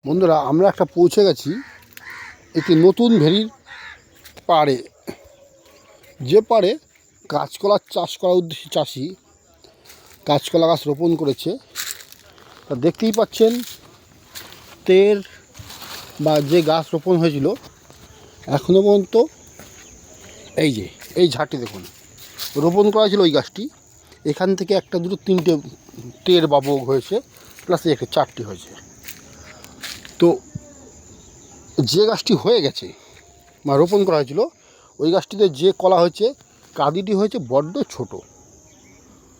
বন্ধুরা, আমরা একটা পৌঁছে গেছি একটি নতুন ভেরির পাড়ে, যে পাড়ে কাঁচকলার চাষ করার উদ্দেশ্যে চাষি কাঁচকলা গাছ রোপণ করেছে। তা দেখতেই পাচ্ছেন, তের বা যে গাছ রোপণ হয়েছিল এখনও পর্যন্ত এই ঝাড়টি দেখুন, রোপণ করা ছিল ওই গাছটি। এখান থেকে একটা দুটো তিনটে টের বা বোগ হয়েছে, প্লাস একটা চারটি হয়েছে। তো যে গাছটি হয়ে গেছে বা রোপণ করা হয়েছিল, ওই গাছটিতে যে কলা হয়েছে, কাঁদিটি হয়েছে বড্ড ছোট।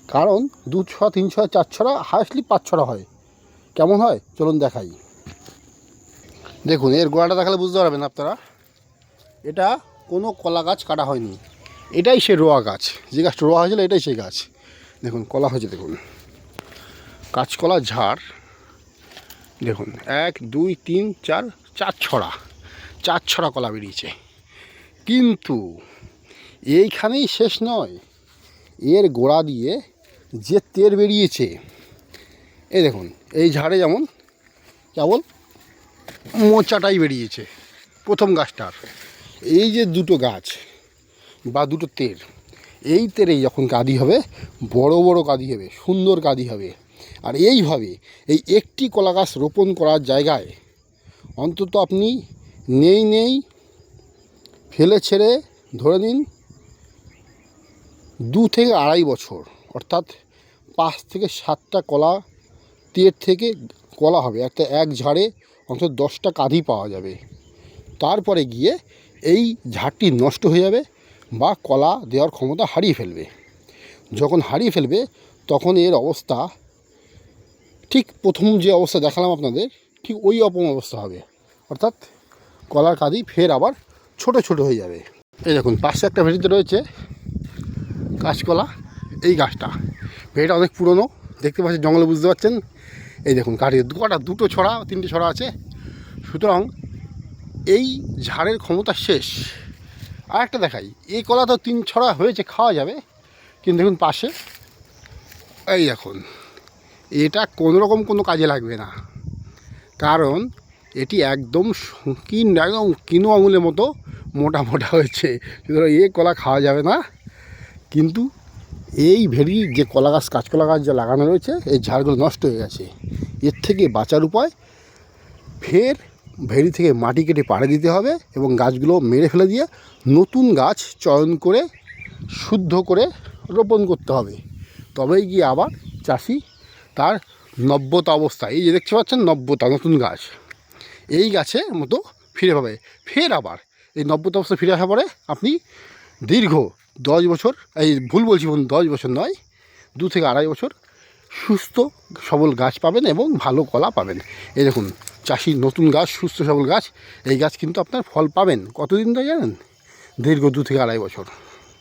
কারণ 2 ছড়া 3 ছড়া 4 ছড়া হায়েস্টলি 5 ছড়া হয়। কেমন হয় চলুন দেখাই। দেখুন, এর গোড়াটা দেখালে বুঝতে পারবেন আপনারা, এটা কোনো কলা গাছ কাটা হয়নি। এটাই সে রোয়া গাছ, যে গাছটা রোয়া হয়েছিল এটাই সেই গাছ। দেখুন কলা হয়েছে, দেখুন কাঁচকলা ঝাড়। দেখুন 1 2 3 4 4 ছড়া কলা বেরিয়েছে। কিন্তু এইখানেই শেষ নয়, এর গোড়া দিয়ে যে তের বেরিয়েছে, এই দেখুন এই ঝাড়ে যেমন কেবল মোচাটাই বেরিয়েছে প্রথম গাছটার। এই যে দুটো গাছ বা দুটো তের, এই তেরেই যখন কাঁদি হবে, বড় বড় কাঁদি হবে, সুন্দর কাঁদি হবে। আর এইভাবে এই একটি কলা গাছ রোপণ করার জায়গায় অন্তত আপনি নেই ফেলে ছেড়ে ধরে নিন 2 থেকে 2.5 বছর, অর্থাৎ 5 থেকে 7টা কলা তের থেকে কলা হবে। এক ঝাড়ে অন্তত 10টা কাঁদি পাওয়া যাবে। তারপরে গিয়ে এই ঝাড়টি নষ্ট হয়ে যাবে বা কলা দেওয়ার ক্ষমতা হারিয়ে ফেলবে। যখন হারিয়ে ফেলবে তখন এর অবস্থা ঠিক প্রথম যে অবস্থা দেখালাম আপনাদের, ঠিক ওই অবস্থা হবে। অর্থাৎ কলার কাঁদি ফের আবার ছোট ছোট হয়ে যাবে। এই দেখুন পাশে একটা ভেড়িতে রয়েছে কাঁচকলা। এই গাছটা, ভেড়িটা অনেক পুরনো, দেখতে পাচ্ছেন জঙ্গলে, বুঝতে পারছেন। এই দেখুন কাঠি দুটো ছড়া 3টে ছড়া আছে। সুতরাং এই ঝাড়ের ক্ষমতা শেষ। আর একটা দেখাই, এই কলা তো 3 ছড়া হয়েছে, খাওয়া যাবে। কিন্তু দেখুন পাশে, এই দেখুন এটা কোনোরকম কোনো কাজে লাগবে না, কারণ এটি একদম কিনো আঙুলের মতো মোটা মোটা হয়েছে। সুতরাং এই কলা খাওয়া যাবে না। কিন্তু এই ভেড়ির যে কলা গাছ, কাঁচকলা গাছ যা লাগানো রয়েছে, এই ঝাড়গুলো নষ্ট হয়ে গেছে। এর থেকে বাঁচার উপায়, ফের ভেড়ি থেকে মাটি কেটে পাড়ে দিতে হবে এবং গাছগুলো মেরে ফেলে দিয়ে নতুন গাছ চয়ন করে শুদ্ধ করে রোপণ করতে হবে। তবেই গিয়ে আবার চাষি তার নব্যতা অবস্থা, এই যে দেখতে পাচ্ছেন নব্যতা, নতুন গাছ, এই গাছের মতো ফিরে পাবে। ফের আবার এই নব্যতা অবস্থা ফিরে আসার পরে আপনি দীর্ঘ 10 বছর, এই ভুল বলছি বলুন, 10 বছর নয়, 2 থেকে 2.5 বছর সুস্থ সবল গাছ পাবেন এবং ভালো কলা পাবেন। এই দেখুন চাষির নতুন গাছ, সুস্থ সবল গাছ, এই গাছ কিন্তু আপনার ফল পাবেন কতদিন ধরে জানেন? দীর্ঘ 2 থেকে 2.5 বছর।